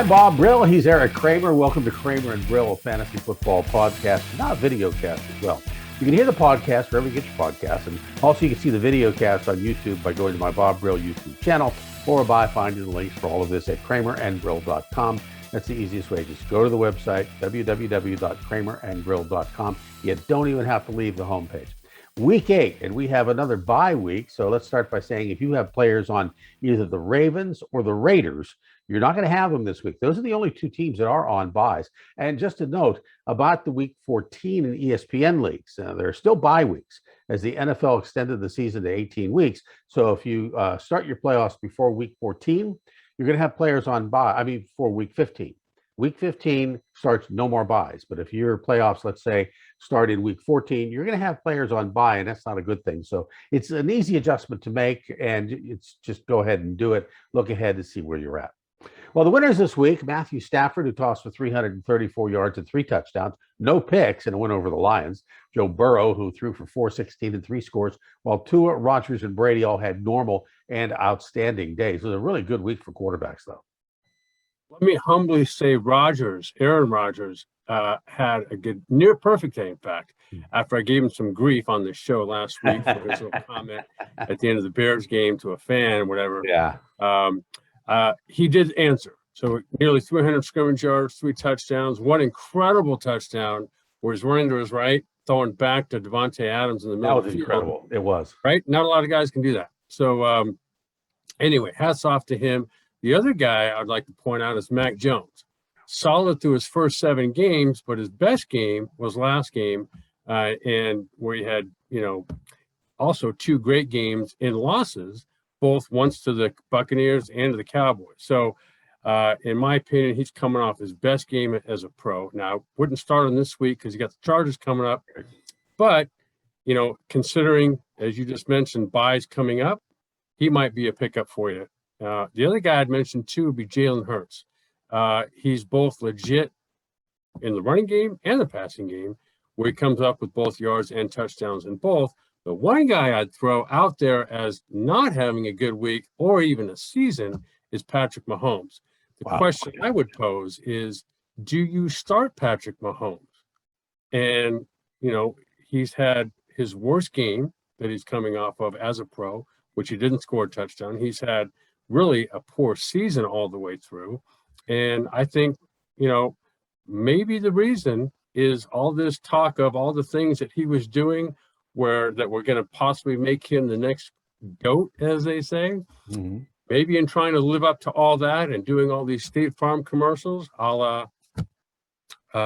I'm Bob Brill. He's Eric Kramer. Welcome to Kramer and Brill, a fantasy football podcast, not a video cast as well. You can hear the podcast wherever you get your podcasts, and also you can see the video cast on YouTube by going to my Bob Brill YouTube channel or by finding the links for all of this at kramerandbrill.com. That's the easiest way. Just go to the website, www.kramerandbrill.com. You don't even have to leave the homepage. Week 8, and we have another bye week. So let's start by saying if you have players on either the Ravens or the Raiders, you're not going to have them this week. Those are the only two teams that are on buys. And just a note about the week 14 in ESPN leagues, there are still bye weeks as the NFL extended the season to 18 weeks. So if you start your playoffs before week 14, you're going to have players on bye. For week 15. Week 15 starts no more buys. But if your playoffs, let's say, start in week 14, you're going to have players on bye, and that's not a good thing. So it's an easy adjustment to make, and it's just go ahead and do it. Look ahead to see where you're at. Well, the winners this week, Matthew Stafford, who tossed for 334 yards and 3 touchdowns, no picks, and a win over the Lions. Joe Burrow, who threw for 416 and 3 scores, while Tua, Rodgers, and Brady all had normal and outstanding days. It was a really good week for quarterbacks, though. Let me humbly say Aaron Rodgers, had a good, near perfect day, in fact, after I gave him some grief on the show last week for his little comment at the end of the Bears game to a fan, whatever. Yeah. He did answer. So nearly 300 scrimmage yards, 3 touchdowns, one incredible touchdown where he's running to his right, throwing back to Devontae Adams in the middle. That was incredible. It was. Right? Not a lot of guys can do that. So anyway, hats off to him. The other guy I'd like to point out is Mac Jones. Solid through his first 7 games, but his best game was last game, and where he had, also 2 great games in losses, both once to the Buccaneers and to the Cowboys. So, in my opinion, he's coming off his best game as a pro. Now, I wouldn't start him this week because you got the Chargers coming up. But, considering, as you just mentioned, buys coming up, he might be a pickup for you. The other guy I'd mentioned, too, would be Jalen Hurts. He's both legit in the running game and the passing game, where he comes up with both yards and touchdowns in both. The one guy I'd throw out there as not having a good week or even a season is Patrick Mahomes. The question I would pose is, do you start Patrick Mahomes? And, he's had his worst game that he's coming off of as a pro, which he didn't score a touchdown. He's had really a poor season all the way through. And I think, maybe the reason is all this talk of all the things that he was doing that we're going to possibly make him the next GOAT, as they say. Mm-hmm. Maybe in trying to live up to all that and doing all these State Farm commercials, a la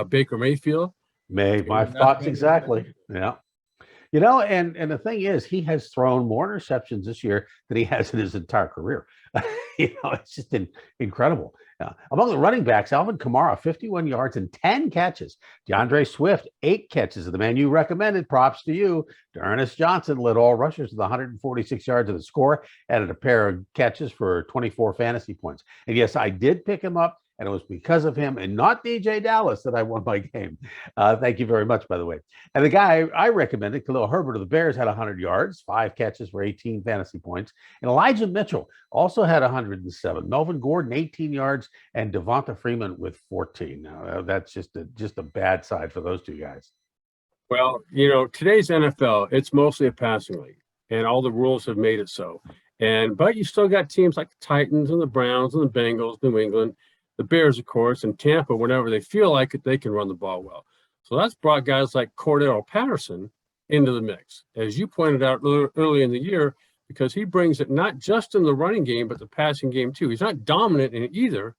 Baker Mayfield. My thoughts exactly. Yeah. And the thing is, he has thrown more interceptions this year than he has in his entire career. It's just incredible. Among the running backs, Alvin Kamara, 51 yards and 10 catches. DeAndre Swift, 8 catches. The man you recommended, props to you. Ernest Johnson led all rushers with 146 yards of the score, added a pair of catches for 24 fantasy points. And yes, I did pick him up, and it was because of him and not DJ Dallas that I won my game. Thank you very much, by the way. And the guy I recommended, Khalil Herbert of the Bears, had 100 yards, 5 catches for 18 fantasy points. And Elijah Mitchell also had 107. Melvin Gordon, 18 yards, and Devonta Freeman with 14. Now, that's just a bad side for those two guys. Well, today's NFL, it's mostly a passing league, and all the rules have made it so. But you still got teams like the Titans and the Browns and the Bengals, New England, the Bears, of course, and Tampa, whenever they feel like it, they can run the ball well. So that's brought guys like Cordero Patterson into the mix, as you pointed out early in the year, because he brings it not just in the running game, but the passing game too. He's not dominant in either,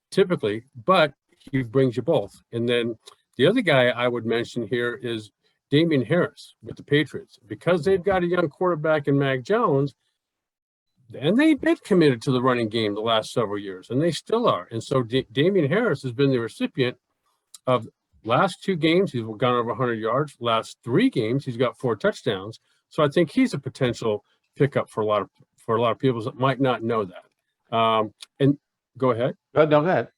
typically, but he brings you both. And then the other guy I would mention here is Damien Harris with the Patriots, because they've got a young quarterback in Mac Jones. And they've been committed to the running game the last several years, and they still are. And so Damien Harris has been the recipient of last 2 games. He's gone over 100 yards. Last 3 games, he's got 4 touchdowns. So I think he's a potential pickup for a lot of people that might not know that. And go ahead. No, go ahead.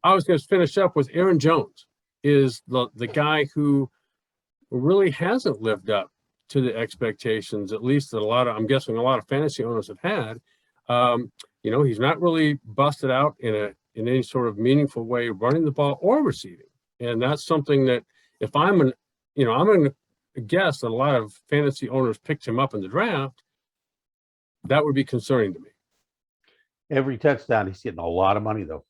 I was going to finish up with Aaron Jones, is the guy who really hasn't lived up to the expectations, at least that I'm guessing a lot of fantasy owners have had. He's not really busted out in in any sort of meaningful way, running the ball or receiving. And that's something that if I'm going to guess that a lot of fantasy owners picked him up in the draft, that would be concerning to me. Every touchdown, he's getting a lot of money, though.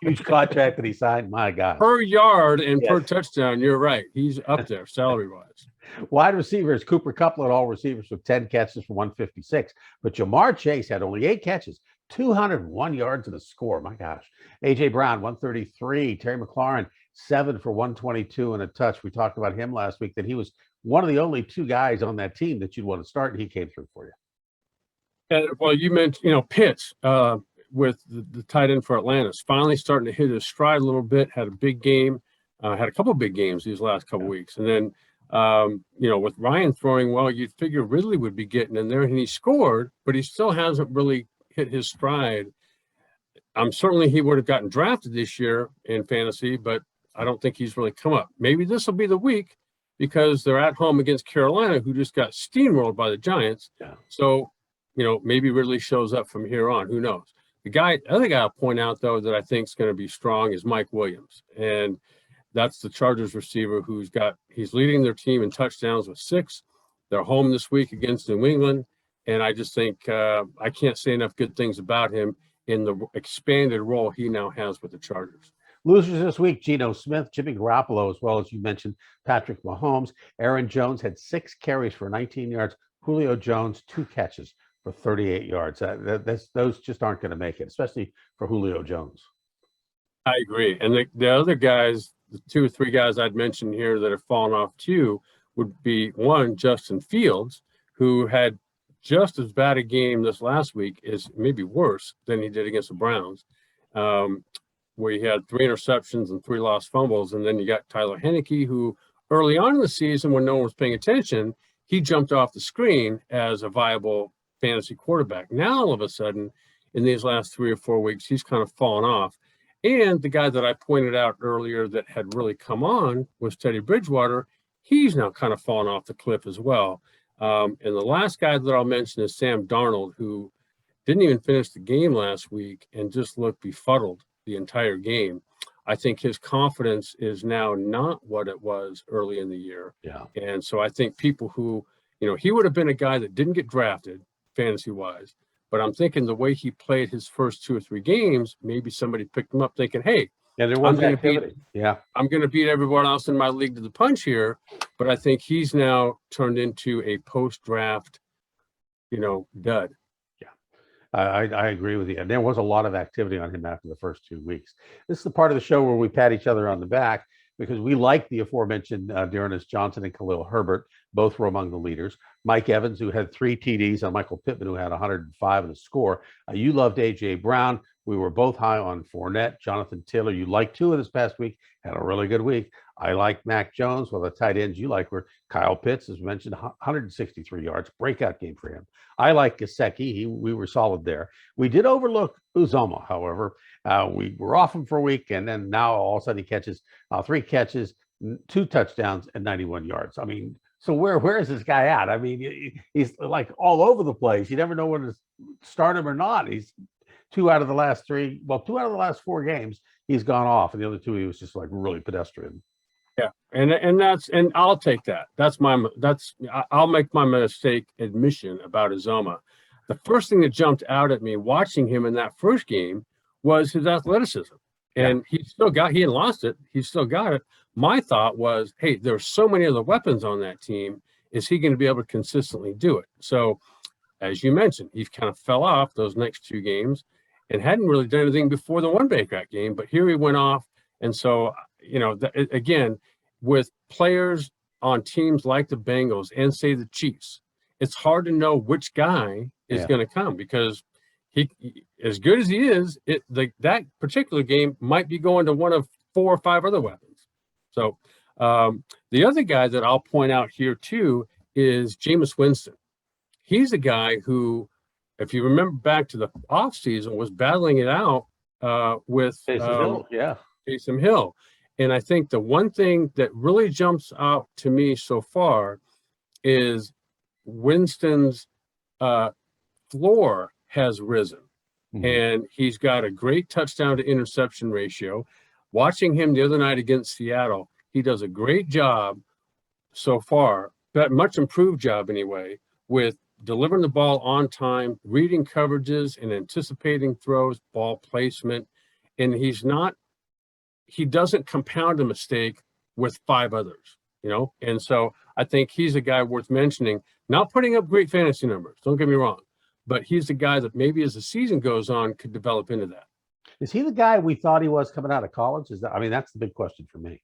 Huge contract that he signed. My God. Per yard and per touchdown, you're right. He's up there salary-wise. Wide receivers, Cooper Kupp led all receivers with 10 catches for 156. But Jamar Chase had only 8 catches, 201 yards and a score. My gosh. A.J. Brown, 133. Terry McLaurin, 7 for 122 and a touch. We talked about him last week, that he was one of the only 2 guys on that team that you'd want to start, and he came through for you. Well, you mentioned, Pitts with the tight end for Atlanta is finally starting to hit his stride a little bit. Had a big game, had a couple of big games these last couple of weeks. And then, with Ryan throwing well, you'd figure Ridley would be getting in there, and he scored, but he still hasn't really hit his stride. Certainly he would have gotten drafted this year in fantasy, but I don't think he's really come up. Maybe this will be the week because they're at home against Carolina, who just got steamrolled by the Giants. Yeah. So, maybe Ridley shows up from here on. Who knows? The other guy I'll point out, though, that I think is going to be strong is Mike Williams. And that's the Chargers receiver he's leading their team in touchdowns with 6. They're home this week against New England. And I just think I can't say enough good things about him in the expanded role he now has with the Chargers. Losers this week, Geno Smith, Jimmy Garoppolo, as well as you mentioned, Patrick Mahomes. Aaron Jones had 6 carries for 19 yards. Julio Jones, 2 catches for 38 yards. Those just aren't going to make it, especially for Julio Jones. I agree. And the other guys, the 2 or 3 guys I'd mentioned here that have fallen off too, would be one, Justin Fields, who had just as bad a game this last week, is maybe worse than he did against the Browns, where he had 3 interceptions and 3 lost fumbles. And then you got Tyler Heneke, who early on in the season, when no one was paying attention, he jumped off the screen as a viable fantasy quarterback. Now, all of a sudden, in these last 3 or 4 weeks, he's kind of fallen off. And the guy that I pointed out earlier that had really come on was Teddy Bridgewater. He's now kind of fallen off the cliff as well. And the last guy that I'll mention is Sam Darnold, who didn't even finish the game last week and just looked befuddled the entire game. I think his confidence is now not what it was early in the year. Yeah. And so I think people who, he would have been a guy that didn't get drafted fantasy-wise, but I'm thinking the way he played his first 2 or 3 games, maybe somebody picked him up thinking, hey, there was activity. I'm going to beat everyone else in my league to the punch here. But I think he's now turned into a post-draft, dud. Yeah, I agree with you. And there was a lot of activity on him after the first 2 weeks. This is the part of the show where we pat each other on the back because we like the aforementioned Dearness Johnson and Khalil Herbert. Both were among the leaders. Mike Evans, who had 3 TDs, and Michael Pittman, who had 105 and a score. You loved A.J. Brown. We were both high on Fournette. Jonathan Taylor, you liked 2 of this past week, had a really good week. I like Mac Jones. Well, the tight ends you like were Kyle Pitts, as mentioned, 163 yards, breakout game for him. I like Gesicki. We were solid there. We did overlook Uzomah, however. We were off him for a week, and then now all of a sudden he catches 3 catches, 2 touchdowns, and 91 yards. I mean, so where is this guy at? I mean, he's like all over the place. You never know when to start him or not. He's 2 out of the last 4 games, he's gone off, and the other 2 he was just like really pedestrian. Yeah, and I'll take that. I'll make my mistake admission about Uzomah. The first thing that jumped out at me watching him in that first game was his athleticism, and he hadn't lost it. He still got it. My thought was, hey, there's so many other weapons on that team. Is he going to be able to consistently do it? So, as you mentioned, he kind of fell off those next 2 games and hadn't really done anything before the one breakout game. But here he went off. And so, again, with players on teams like the Bengals and, say, the Chiefs, it's hard to know which guy is going to come because he, as good as he is, that particular game might be going to one of 4 or 5 other weapons. So the other guy that I'll point out here, too, is Jameis Winston. He's a guy who, if you remember back to the offseason, was battling it out with Taysom Hill. And I think the one thing that really jumps out to me so far is Winston's floor has risen. and he's got a great touchdown to interception ratio. Watching him the other night against Seattle, he does a great job so far, but much improved job anyway, with delivering the ball on time, reading coverages and anticipating throws, ball placement. And he doesn't compound a mistake with 5 others, And so I think he's a guy worth mentioning, not putting up great fantasy numbers, don't get me wrong, but he's the guy that maybe as the season goes on could develop into that. Is he the guy we thought he was coming out of college? That's the big question for me.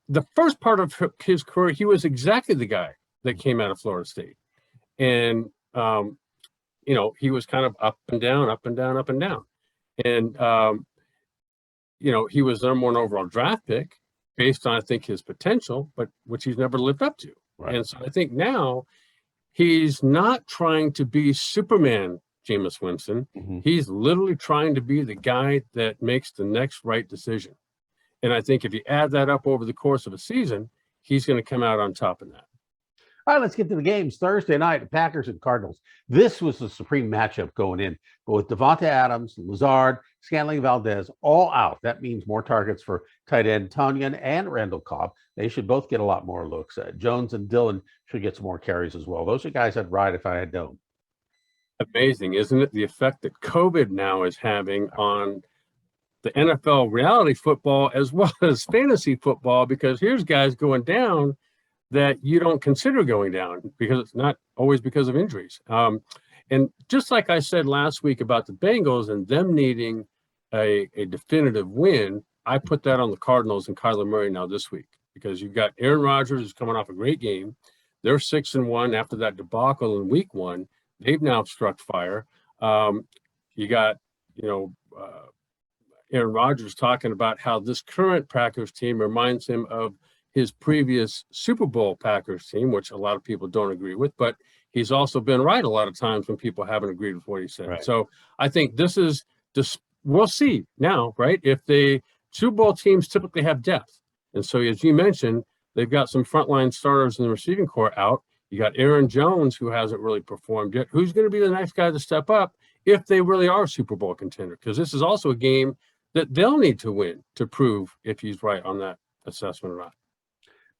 The first part of his career, he was exactly the guy that came out of Florida State. And, he was kind of up and down, up and down, up and down. And, he was the number 1 overall draft pick based on, I think, his potential, but which he's never lived up to. Right. And so I think now he's not trying to be Superman Jameis Winston. He's literally trying to be the guy that makes the next right decision. And I think if you add that up over the course of a season, he's going to come out on top of that. All right, let's get to the games. Thursday night, the Packers and Cardinals. This was the supreme matchup going in. But with Devontae Adams, Lazard, Scanling Valdez all out, that means more targets for tight end Tonyan and Randall Cobb. They should both get a lot more looks. Jones and Dillon should get some more carries as well. Those are guys I'd ride if I had known. Amazing, isn't it? The effect that COVID now is having on the NFL reality football as well as fantasy football, because here's guys going down that you don't consider going down because it's not always because of injuries. And just like I said last week about the Bengals and them needing a definitive win, I put that on the Cardinals and Kyler Murray now this week, because you've got Aaron Rodgers who's coming off a great game. They're 6-1 after that debacle in week 1. They've now struck fire. You got, Aaron Rodgers talking about how this current Packers team reminds him of his previous Super Bowl Packers team, which a lot of people don't agree with, but he's also been right a lot of times when people haven't agreed with what he said. Right. So I think this is just, we'll see now, right? If the Super Bowl teams typically have depth. And so, as you mentioned, they've got some frontline starters in the receiving corps out. You got Aaron Jones, who hasn't really performed yet. Who's going to be the next guy to step up if they really are a Super Bowl contender? Because this is also a game that they'll need to win to prove if he's right on that assessment or not.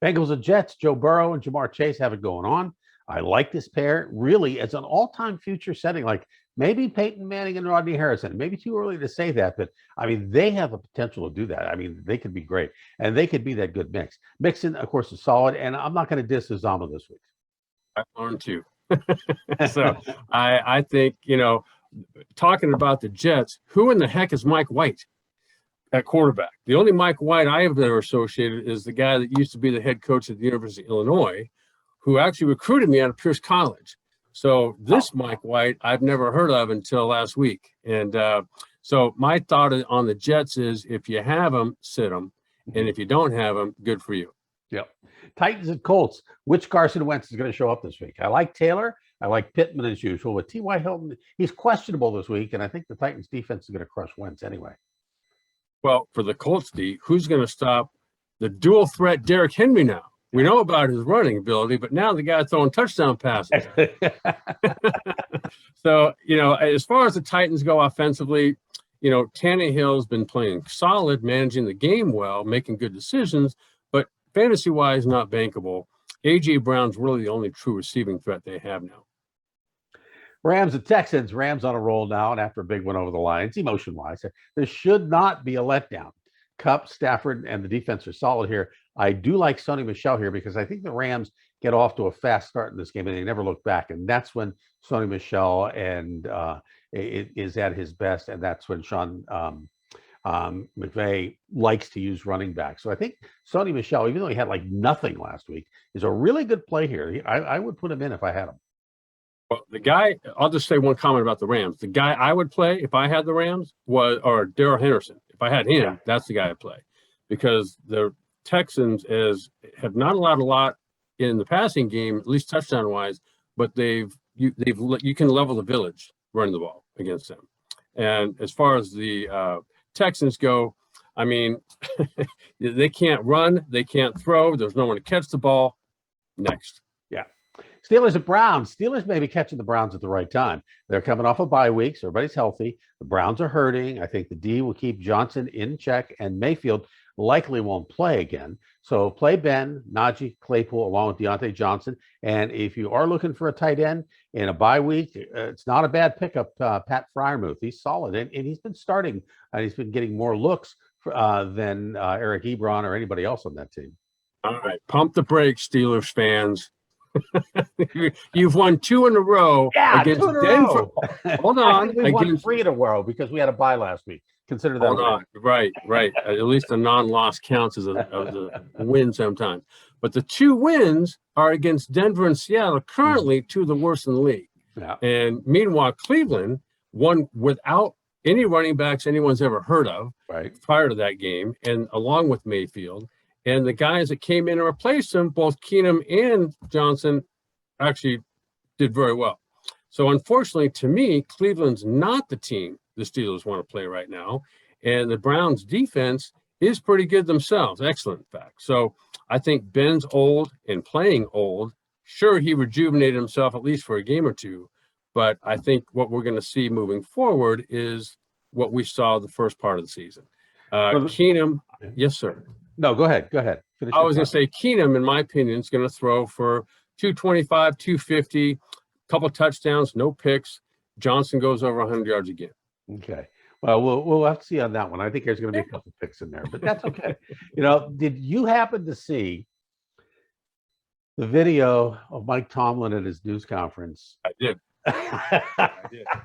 Bengals and Jets, Joe Burrow and Jamar Chase have it going on. I like this pair really as an all-time future setting, like maybe Peyton Manning and Rodney Harrison. Maybe too early to say that, but they have the potential to do that. They could be great, and they could be that good mix. Mixon, of course, is solid, and I'm not going to diss Uzama this week. I learned too. So I think, talking about the Jets, who in the heck is Mike White at quarterback? The only Mike White I have ever associated is the guy that used to be the head coach at the University of Illinois, who actually recruited me out of Pierce College. So this Mike White I've never heard of until last week. And so my thought on the Jets is, if you have them, sit them. And if you don't have them, good for you. Yep. Titans and Colts. Which Carson Wentz is going to show up this week? I like Taylor. I like Pittman as usual. With T.Y. Hilton, he's questionable this week, and I think the Titans defense is going to crush Wentz anyway. Well, for the Colts D, who's going to stop the dual threat Derrick Henry now? We know about his running ability, but now the guy throwing touchdown passes. So, as far as the Titans go offensively, Tannehill's been playing solid, managing the game well, making good decisions, but fantasy-wise, not bankable. A.J. Brown's really the only true receiving threat they have now. Rams and Texans. Rams on a roll now, and after a big one over the Lions, emotion-wise, there should not be a letdown. Kupp, Stafford, and the defense are solid here. I do like Sony Michel here because I think the Rams get off to a fast start in this game, and they never look back. And that's when Sony Michel is at his best, and that's when Sean McVay likes to use running back. So I think Sony Michel, even though he had nothing last week, is a really good play here. I would put him in if I had him. Well, the guy, I'll just say one comment about the Rams. The guy I would play if I had the Rams or Darrell Henderson. If I had him, that's the guy I'd play, because the Texans have not allowed a lot in the passing game, at least touchdown wise, but you can level the village running the ball against them. And as far as the Texans go, they can't run, they can't throw. There's no one to catch the ball. Next. Yeah. Steelers and Browns. Steelers may be catching the Browns at the right time. They're coming off a bye week, so everybody's healthy. The Browns are hurting. I think the D will keep Johnson in check, and Mayfield likely won't play again. So play Ben, Najee, Claypool, along with Deontay Johnson. And if you are looking for a tight end in a bye week, it's not a bad pickup. Pat Freiermuth, he's solid, and he's been starting, and he's been getting more looks than Eric Ebron or anybody else on that team. All right, pump the brakes, Steelers fans. You've won 2 in a row against 2 in a Denver. row. Hold on, we won 3 in a row because we had a bye last week. Consider that. Hold on. Right. At least a non-loss counts as a win sometimes. But the 2 wins are against Denver and Seattle, currently 2 of the worst in the league. Yeah. And meanwhile, Cleveland won without any running backs anyone's ever heard of prior to that game, and along with Mayfield. And the guys that came in and replaced him, both Keenum and Johnson, actually did very well. So unfortunately, to me, Cleveland's not the team the Steelers want to play right now. And the Browns defense is pretty good themselves. Excellent, in fact. So I think Ben's old and playing old. Sure, he rejuvenated himself at least for a game or 2. But I think what we're going to see moving forward is what we saw the first part of the season. Keenum, yes, sir. No, go ahead. Finish. I was going to say Keenum, in my opinion, is going to throw for 225, 250, couple touchdowns, no picks. Johnson goes over 100 yards again. Okay. Well, we'll have to see on that one. I think there's going to be a couple picks in there, but that's okay. Did you happen to see the video of Mike Tomlin at his news conference? I did.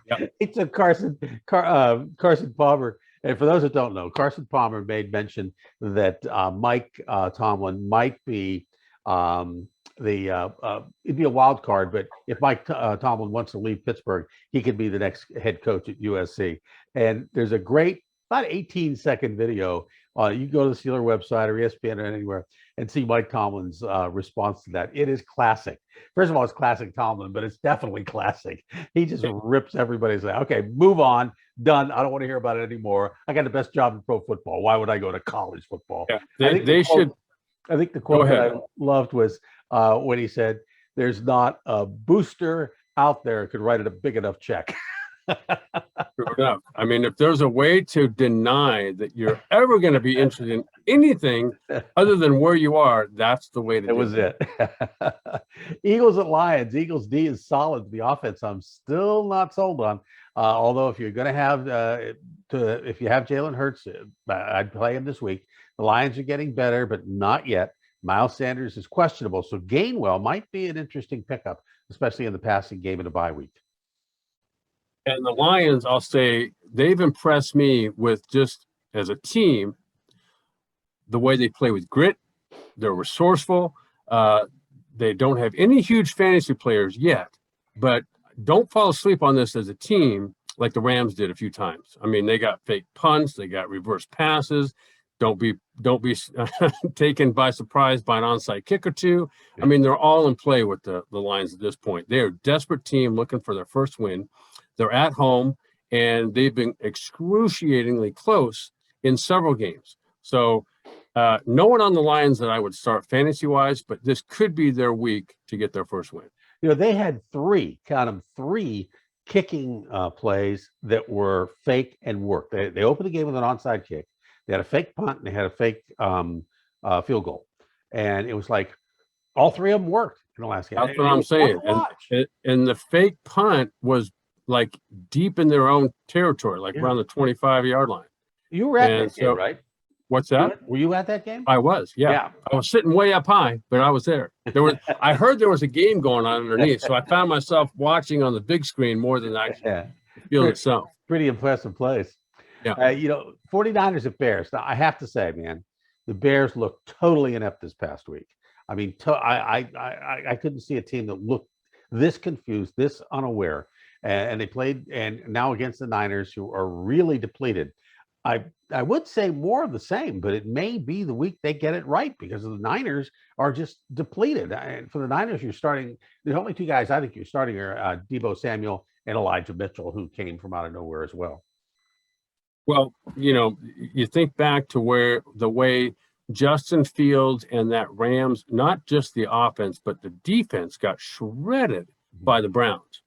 Yep. He took Carson Palmer. And for those that don't know, Carson Palmer made mention that Mike Tomlin might be it'd be a wild card, but if Mike Tomlin wants to leave Pittsburgh, he could be the next head coach at USC. And there's a great, about 18-second video. You go to the Steeler website or ESPN or anywhere and see Mike Tomlin's response to that. It is classic. First of all, it's classic Tomlin, but it's definitely classic. He just rips everybody's like, okay, move on, done. I don't want to hear about it anymore. I got the best job in pro football. Why would I go to college football? Yeah, they should. I think the quote that I loved was when he said, "There's not a booster out there could write it a big enough check." True enough. I mean, if there's a way to deny that you're ever going to be interested in anything other than where you are, that's the way to do it. It was it. Eagles at Lions. Eagles D is solid. The offense I'm still not sold on. Although if you're going to have if you have Jalen Hurts, I'd play him this week. The Lions are getting better, but not yet. Miles Sanders is questionable, so Gainwell might be an interesting pickup, especially in the passing game in a bye week. And the Lions, I'll say, they've impressed me with just as a team, the way they play with grit. They're resourceful. They don't have any huge fantasy players yet, but don't fall asleep on this as a team like the Rams did a few times. I mean, they got fake punts, they got reverse passes. Don't be taken by surprise by an onside kick or 2. I mean, they're all in play with the Lions at this point. They're a desperate team looking for their first win. They're at home, and they've been excruciatingly close in several games. So no one on the Lions that I would start fantasy-wise, but this could be their week to get their first win. They had 3 kicking plays that were fake and worked. They opened the game with an onside kick. They had a fake punt and they had a fake field goal. And it was like all 3 of them worked in the last game. That's what I'm saying. And the fake punt was like deep in their own territory, like around the 25-yard line. You were at that game, right? What's that? Were you at that game? I was, yeah. I was sitting way up high, but I was there. I heard there was a game going on underneath, so I found myself watching on the big screen more than actually feeling itself. Pretty impressive place. Yeah. 49ers at Bears. Now, I have to say, man, the Bears looked totally inept this past week. I mean, I couldn't see a team that looked this confused, this unaware. And they played, and now against the Niners, who are really depleted. I would say more of the same, but it may be the week they get it right because the Niners are just depleted. And for the Niners, you're starting, the only 2 guys I think you're starting are Deebo Samuel and Elijah Mitchell, who came from out of nowhere as well. Well, you think back to where the way Justin Fields and that Rams, not just the offense, but the defense got shredded by the Browns.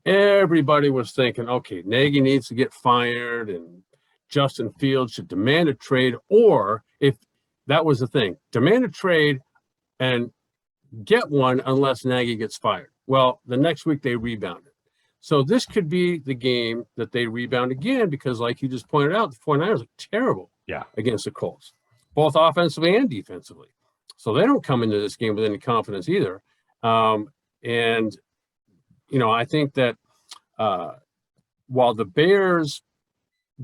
Everybody was thinking, okay, Nagy needs to get fired and Justin Fields should demand a trade, or if that was the thing, demand a trade and get one unless Nagy gets fired. Well, the next week they rebounded. So this could be the game that they rebound again because, like you just pointed out, the 49ers are terrible against the Colts, both offensively and defensively. So they don't come into this game with any confidence either. And, you know, I think that while the Bears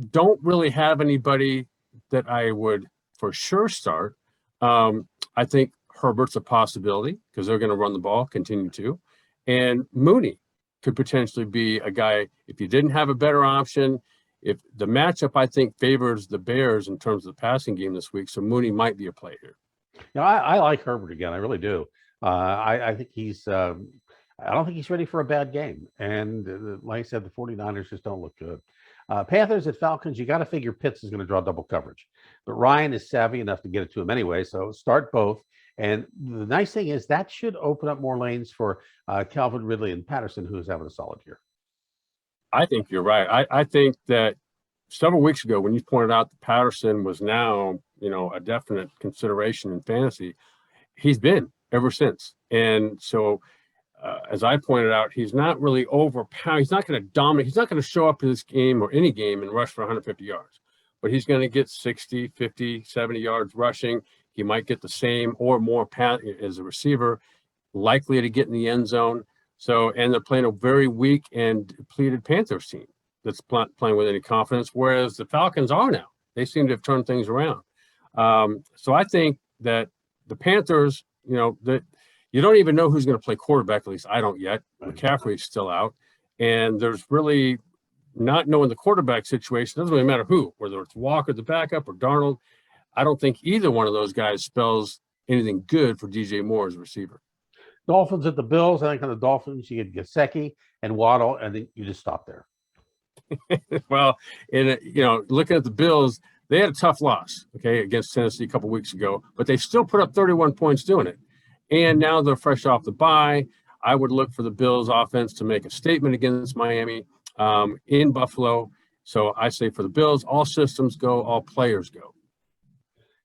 don't really have anybody that I would for sure start, I think Herbert's a possibility because they're going to run the ball, continue to. And Mooney could potentially be a guy, if you didn't have a better option, if the matchup, I think, favors the Bears in terms of the passing game this week. So Mooney might be a play here. Yeah, I like Herbert again. I really do. I think he's I don't think he's ready for a bad game. And like I said, the 49ers just don't look good. Panthers at Falcons, you got to figure Pitts is going to draw double coverage. But Ryan is savvy enough to get it to him anyway, so start both. And the nice thing is that should open up more lanes for Calvin Ridley and Patterson, who is having a solid year. I think you're right. I think that several weeks ago when you pointed out that Patterson was now, you know, a definite consideration in fantasy, he's been ever since. And so as I pointed out, he's not really overpowered. He's not going to dominate. He's not going to show up to this game or any game and rush for 150 yards. But he's going to get 60, 50, 70 yards rushing. He might get the same or more as a receiver, likely to get in the end zone. So, and they're playing a very weak and depleted Panthers team that's playing with any confidence, whereas the Falcons are now. They seem to have turned things around. So I think that the Panthers, you know, that you don't even know who's going to play quarterback, at least I don't yet. McCaffrey's still out. And there's really not knowing the quarterback situation. It doesn't really matter who, whether it's Walker, the backup, or Darnold. I don't think either one of those guys spells anything good for DJ Moore as a receiver. Dolphins at the Bills. I think on the Dolphins, you get Gesicki and Waddle, and then you just stop there. Well, and you know, looking at the Bills, they had a tough loss, against Tennessee a couple weeks ago, but they still put up 31 points doing it. And now they're fresh off the bye. I would look for the Bills offense to make a statement against Miami in Buffalo. So I say for the Bills, all systems go, all players go.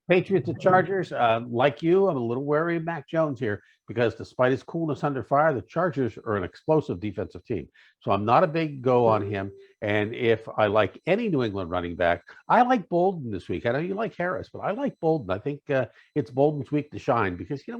Patriots at Chargers. Like you, I'm a little wary of Mac Jones here because despite his coolness under fire, the Chargers are an explosive defensive team. So I'm not a big go on him. And if I like any New England running back, I like Bolden this week. I know you like Harris, but I like Bolden. I think it's Bolden's week to shine because, you know,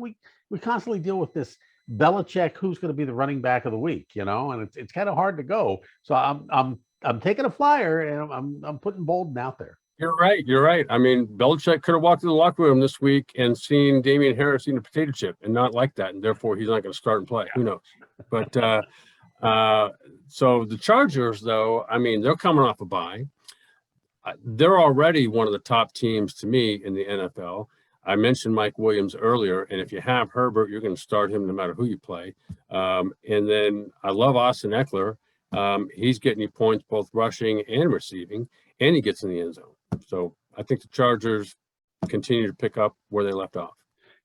we constantly deal with this Belichick, who's going to be the running back of the week, you know, and it's kind of hard to go. So I'm taking a flyer and I'm putting Bolden out there. You're right. You're right. I mean, Belichick could have walked to the locker room this week and seen Damien Harris eating a potato chip and not like that, and therefore he's not going to start and play. Who knows? But so the Chargers, though, I mean, they're coming off a bye. They're already one of the top teams to me in the NFL. I mentioned Mike Williams earlier, and if you have Herbert, you're going to start him no matter who you play. And then I love Austin Eckler. He's getting you points both rushing and receiving, and he gets in the end zone. So I think the Chargers continue to pick up where they left off.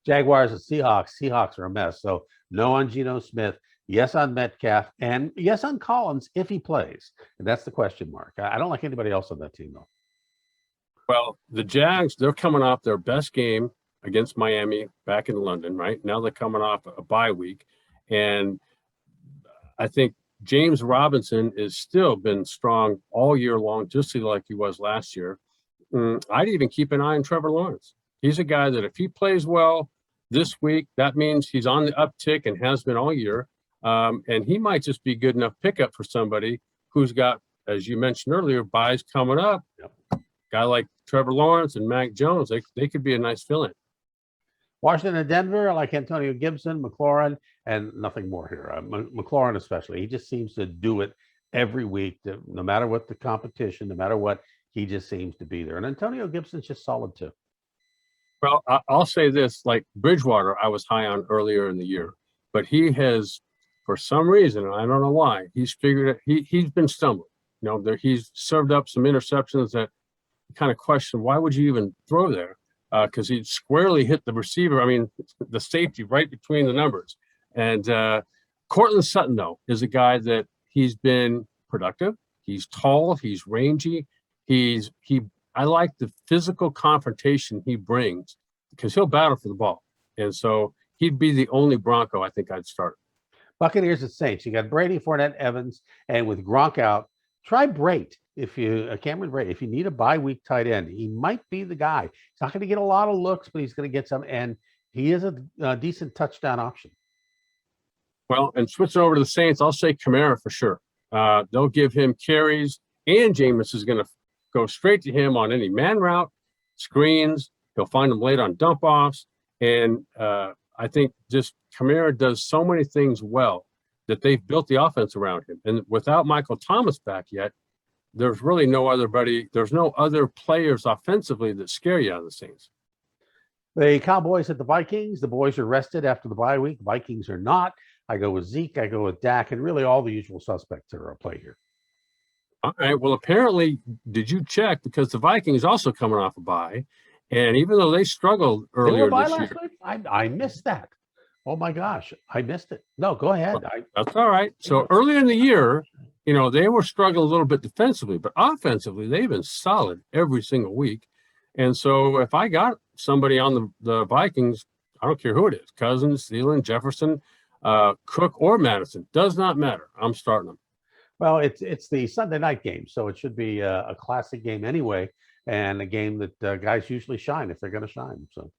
Jaguars and Seahawks. Seahawks are a mess. So no on Geno Smith, yes on Metcalf, and yes on Collins if he plays. And that's the question mark. I don't like anybody else on that team, though. Well, the Jags, they're coming off their best game against Miami back in London, right? Now they're coming off a bye week. And I think James Robinson has still been strong all year long, just like he was last year. I'd even keep an eye on Trevor Lawrence. He's a guy that if he plays well this week, that means he's on the uptick and has been all year. And he might just be good enough pickup for somebody who's got, as you mentioned earlier, buys coming up. Yep. Guy like Trevor Lawrence and Mac Jones, they could be a nice fill-in. Washington and Denver, I like Antonio Gibson, McLaurin, and nothing more here. McLaurin especially. He just seems to do it every week, no matter what the competition, no matter what, he just seems to be there. And Antonio Gibson's just solid too. Well, I'll say this, like Bridgewater, I was high on earlier in the year, but he has, for some reason, I don't know why, he's figured it, he's been stumbling. You know, he's served up some interceptions that kind of question, why would you even throw there? because he squarely hit the receiver. I mean, the safety right between the numbers. And Cortland Sutton, though, is a guy that he's been productive. He's tall. He's rangy. I like the physical confrontation he brings because he'll battle for the ball. And so he'd be the only Bronco I think I'd start. Buccaneers and Saints. You got Brady, Fournette, Evans, and with Gronk out, try Brate. If you Cameron Brate, if you need a bye week tight end, he might be the guy. He's not going to get a lot of looks, but he's going to get some, and he is a decent touchdown option. Well, and switching over to the Saints, I'll say Kramer for sure. They'll give him carries, and Jameis is going to go straight to him on any man route, screens. He'll find him late on dump offs, and I think just Kramer does so many things well that they've built the offense around him. And without Michael Thomas back yet, there's really no other players offensively that scare you out of the Saints. The Cowboys at the Vikings. The boys are rested after the bye week. Vikings are not. I go with Zeke. I go with Dak, and really all the usual suspects are at play here. All right. Well, apparently, did you check? Because the Vikings also coming off a bye, and even though they struggled earlier this year, I missed that. Oh my gosh, I missed it. No, go ahead. That's all right. So earlier in the year, they were struggling a little bit defensively, but offensively, they've been solid every single week. And so if I got somebody on the Vikings, I don't care who it is, Cousins, Thielen, Jefferson, Cook, or Madison, does not matter. I'm starting them. Well, it's the Sunday night game, so it should be a classic game anyway, and a game that guys usually shine if they're going to shine. So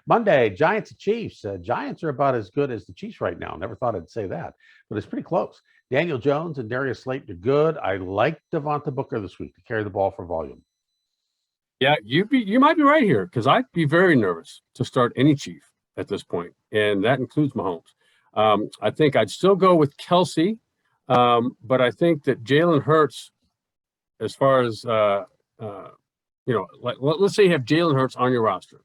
Monday, Giants and Chiefs. Giants are about as good as the Chiefs right now. Never thought I'd say that, but it's pretty close. Daniel Jones and Darius Slayton are good. I like Devonta Booker this week to carry the ball for volume. Yeah, you might be right here because I'd be very nervous to start any Chief at this point, and that includes Mahomes. I think I'd still go with Kelsey, but I think that Jalen Hurts, as far as let's say you have Jalen Hurts on your roster,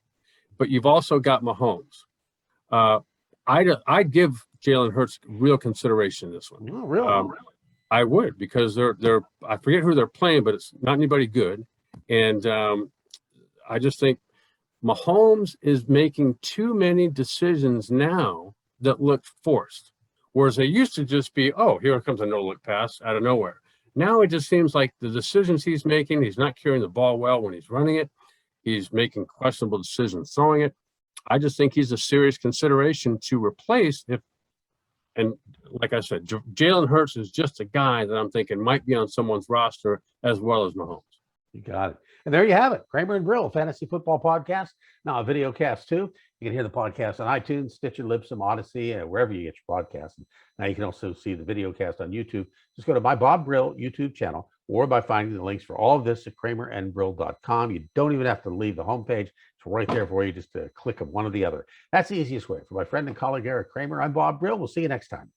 but you've also got Mahomes. I'd give Jalen Hurts real consideration in this one. Oh, really? I would, because they're I forget who they're playing, but it's not anybody good. And I just think Mahomes is making too many decisions now that look forced, whereas they used to just be, oh, here comes a no-look pass out of nowhere. Now it just seems like the decisions he's making, he's not carrying the ball well when he's running it. He's making questionable decisions throwing it. I just think he's a serious consideration to replace and like I said, Jalen Hurts is just a guy that I'm thinking might be on someone's roster as well as Mahomes. You got it. And there you have it. Kramer and Brill, Fantasy Football Podcast. Now a video cast too. You can hear the podcast on iTunes, Stitcher, Libsyn, Odyssey, and wherever you get your podcasts. Now you can also see the video cast on YouTube. Just go to my Bob Brill YouTube channel or by finding the links for all of this at kramerandbrill.com. You don't even have to leave the homepage. It's right there for you, just to click of one or the other. That's the easiest way. For my friend and colleague Eric Kramer, I'm Bob Brill. We'll see you next time.